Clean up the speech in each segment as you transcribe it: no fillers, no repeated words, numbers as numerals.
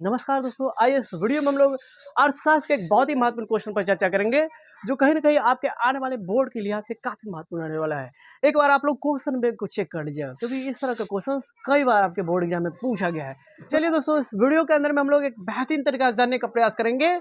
नमस्कार दोस्तों, आइए इस वीडियो में हम लोग अर्थशास्त्र के एक बहुत ही महत्वपूर्ण क्वेश्चन पर चर्चा करेंगे जो कहीं ना कहीं आपके आने वाले बोर्ड के लिहाज से काफी महत्वपूर्ण होने वाला है। एक बार आप लोग क्वेश्चन बैंक को चेक कर लीजिएगा क्योंकि इस तरह का क्वेश्चंस कई बार आपके बोर्ड एग्जाम में पूछा गया है। चलिए दोस्तों, इस वीडियो के अंदर में हम लोग एक बेहतरीन तरीका से जानने का प्रयास करेंगे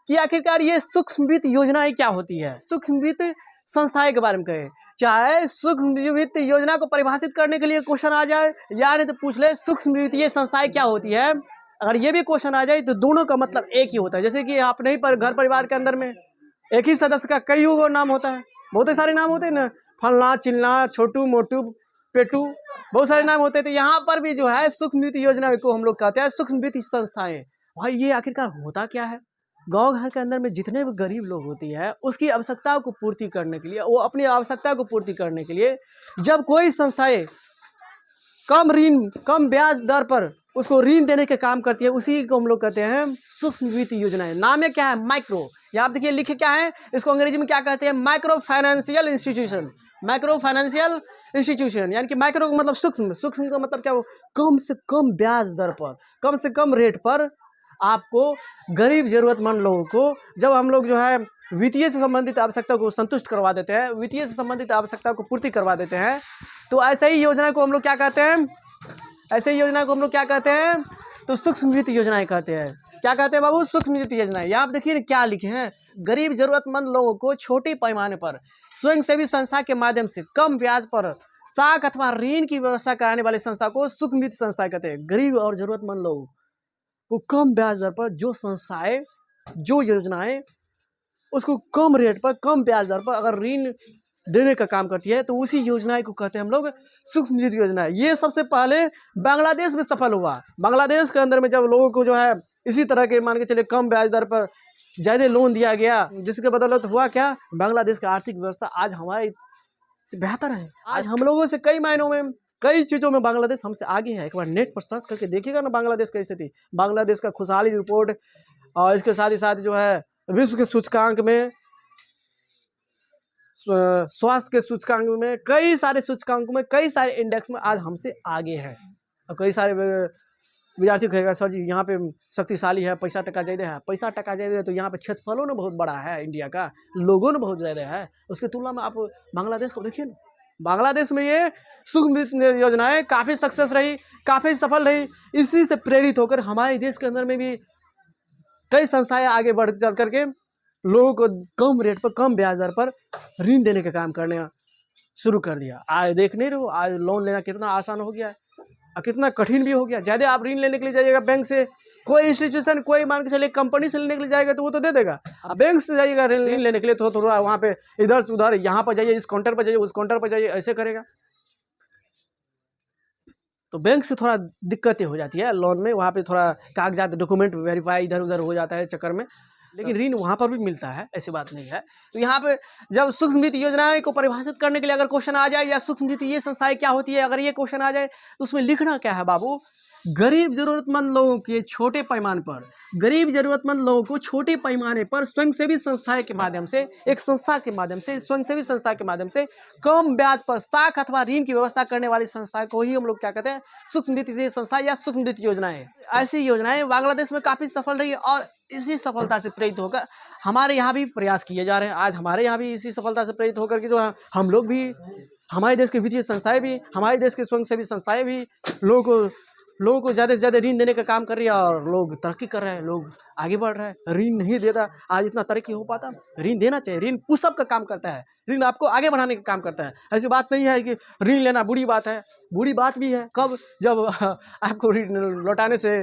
कि आखिरकार ये सूक्ष्म वित्त योजनाएं क्या होती है। सूक्ष्म वित्त संस्थाएं के बारे में कहे, चाहे सूक्ष्म वित्त योजना को परिभाषित करने के लिए क्वेश्चन आ जाए या नहीं तो पूछ ले सूक्ष्म वित्तीय संस्थाएं क्या होती है। अगर ये भी क्वेश्चन आ जाए तो दोनों का मतलब एक ही होता है। जैसे कि आप नहीं पर घर परिवार के अंदर में एक ही सदस्य का कई नाम होता है, बहुत सारे नाम होते हैं ना, फलना चिलना छोटू मोटू पेटू, बहुत सारे नाम होते हैं। तो यहाँ पर भी जो है सूक्ष्म वित्त योजना को हम लोग कहते हैं सूक्ष्म वित्त संस्थाएं। भाई ये आखिरकार होता क्या है? गांव घर के अंदर में जितने भी गरीब लोग होती है उसकी आवश्यकताओं को पूर्ति करने के लिए, वो अपनी आवश्यकता को पूर्ति करने के लिए जब कोई संस्थाएं कम ऋण कम ब्याज दर पर उसको ऋण देने के काम करती है, उसी को हम लोग कहते हैं सूक्ष्म वित्त योजनाएं। नाम है क्या है? माइक्रो। यहाँ देखिए लिखे क्या है, इसको अंग्रेजी में क्या कहते हैं? Micro financial institution. Micro financial institution यानी कि माइक्रो का मतलब सूक्ष्म, सूक्ष्म का मतलब क्या हो? कम से कम ब्याज दर पर, कम से कम रेट पर आपको गरीब जरूरतमंद लोगों को जब हम लोग जो है वित्तीय से संबंधित आवश्यकता को संतुष्ट करवा देते हैं, वित्तीय से संबंधित आवश्यकता को पूर्ति करवा देते हैं, तो ऐसे ही योजना को हम लोग क्या कहते हैं? ऐसे ही योजना को हम लोग क्या कहते हैं? तो सूक्ष्म वित्त योजनाएं कहते हैं। क्या कहते हैं बाबू? सूक्ष्म वित्त योजनाएं। यहाँ आप देखिए क्या लिखे हैं, गरीब जरूरतमंद लोगों को छोटे पैमाने पर स्वयंसेवी संस्था के माध्यम से कम ब्याज पर साख अथवा ऋण की व्यवस्था कराने वाली संस्था को सूक्ष्म वित्त संस्था कहते हैं। गरीब और जरूरतमंद लोगों को कम ब्याज दर पर जो संस्थाएं, जो योजनाएं उसको कम रेट पर कम ब्याज दर पर अगर ऋण देने का काम करती है तो उसी योजना को कहते हैं हम लोग सूक्ष्म वित्त योजना। ये सबसे पहले बांग्लादेश में सफल हुआ। बांग्लादेश के अंदर में जब लोगों को जो है इसी तरह के मान के चलिए कम ब्याज दर पर ज्यादा लोन दिया गया, जिसके बदौलत हुआ क्या, बांग्लादेश की आर्थिक व्यवस्था आज हमारे से बेहतर है। आज हम लोगों से कई मायनों में, कई चीजों में बांग्लादेश हमसे आगे है। एक बार नेट पर सर्च करके देखिएगा ना बांग्लादेश की स्थिति, बांग्लादेश का खुशहाली रिपोर्ट, और इसके साथ ही साथ जो है विश्व के सूचकांक में, स्वास्थ्य के सूचकांक में, कई सारे सूचकांकों में, कई सारे इंडेक्स में आज हमसे आगे है। और कई सारे विद्यार्थी कहेगा सर जी यहाँ पे शक्तिशाली है, पैसा टका ज्यादा है। पैसा टका ज्यादा है तो यहाँ पे क्षेत्रफलों ने बहुत बड़ा है, इंडिया का लोगों ने बहुत ज्यादा है। उसकी तुलना में आप बांग्लादेश को देखिए ना, बांग्लादेश में ये सूक्ष्म वित्त योजनाएं काफी सक्सेस रही, काफी सफल रही। इसी से प्रेरित होकर हमारे देश के अंदर में भी कई संस्थाएं आगे बढ़ चल करके लोगों को कम रेट पर कम ब्याज दर पर ऋण देने का काम करने शुरू कर दिया। आज देख नहीं रहो, आज लोन लेना कितना आसान हो गया है और कितना कठिन भी हो गया। ज्यादा आप ऋण लेने के लिए जाइएगा बैंक से, कोई इंस्टीट्यूशन, कोई मान के चलिए कंपनी से लेने के लिए जाएगा तो वो तो दे देगा। आप बैंक से जाइएगा ऋण लेने के लिए तो थोड़ा वहाँ पे इधर से उधर, यहाँ पर जाइए, इस काउंटर पर जाइए, उस काउंटर पर जाइए, ऐसे करेगा तो बैंक से थोड़ा दिक्कतें हो जाती है लोन में। वहाँ पे थोड़ा कागजात डॉक्यूमेंट वेरीफाई इधर उधर हो जाता है चक्कर में, लेकिन ऋण वहाँ पर भी मिलता है, ऐसी बात नहीं है। तो यहाँ पे जब सूक्ष्म वित्त योजनाएं को परिभाषित करने के लिए अगर क्वेश्चन आ जाए या सूक्ष्म वित्त ये संस्थाएं क्या होती है, अगर ये क्वेश्चन आ जाए तो उसमें लिखना क्या है बाबू? गरीब जरूरतमंद लोगों के छोटे पैमाने पर, गरीब जरूरतमंद लोगों को छोटे पैमाने पर स्वयंसेवी संस्थाएं के माध्यम से, एक संस्था के माध्यम से, स्वयंसेवी संस्था के माध्यम से कम ब्याज पर साख अथवा ऋण की व्यवस्था करने वाली संस्था को ही हम लोग क्या कहते हैं? सूक्ष्म वित्तीय संस्था या सूक्ष्म वित्त योजनाएं। ऐसी योजनाएं बांग्लादेश में काफी सफल रही और इसी सफलता से प्रेरित होकर हमारे यहाँ भी प्रयास किए जा रहे हैं। आज हमारे यहाँ भी इसी सफलता से प्रेरित होकर के जो है हम लोग भी, हमारे देश की वित्तीय संस्थाएं भी, हमारे देश की स्वयंसेवी संस्थाएं भी लोगों को ज़्यादा से ज़्यादा ऋण देने का काम कर रही है और लोग तरक्की कर रहे हैं, लोग आगे बढ़ रहे हैं। ऋण नहीं देता आज इतना तरक्की हो पाता। ऋण देना चाहिए, ऋण पुशअप का काम करता है, ऋण आपको आगे बढ़ाने का काम करता है। ऐसी बात नहीं है कि ऋण लेना बुरी बात है, बुरी बात भी है कब, जब आपको ऋण लौटाने से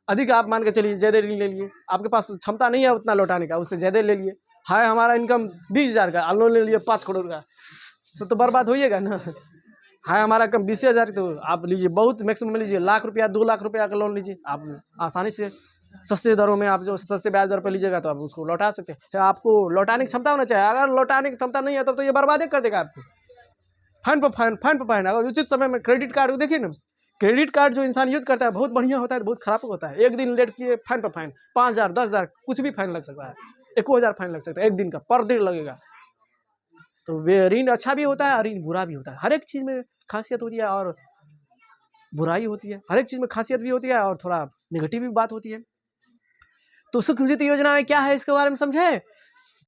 अधिक आप मान के चलिए ज़्यादा ऋण ले लिए, आपके पास क्षमता नहीं है उतना लौटाने का, उससे ज़्यादा ले लिए। हाय हमारा इनकम 20,000 का, लोन ले लिए 5 करोड़ का, तो बर्बाद होइएगा ना। है हमारा कम 20,000, तो आप लीजिए, बहुत मैक्सिमम लीजिए, लाख रुपया 2 लाख रुपया का लोन लीजिए, आप आसानी से सस्ते दरों में, आप जो सस्ते ब्याज दर पर लीजिएगा तो आप उसको लौटा सकते हैं। तो आपको लौटाने की क्षमता होना चाहिए। अगर लौटाने की क्षमता नहीं है तब तो ये बर्बादी कर देगा आपको, फाइन पर फाइन, फाइन पर फाइन। अगर उचित समय में क्रेडिट कार्ड देखिए ना, क्रेडिट कार्ड जो इंसान यूज करता है बहुत बढ़िया होता है, बहुत खराब होता है। एक दिन लेट किए फाइन पर फाइन, 5,000 10,000 कुछ भी फाइन लग सकता है, 1,000 फाइन लग सकता है एक दिन का, पर दिन लगेगा। तो वे ऋण अच्छा भी होता है और ऋण बुरा भी होता है। हर एक चीज़ में खासियत होती है और बुराई होती है, हर एक चीज़ में खासियत भी होती है और थोड़ा नेगेटिव भी बात होती है। तो सुक्ष्म वित्त योजना में क्या है इसके बारे में समझे।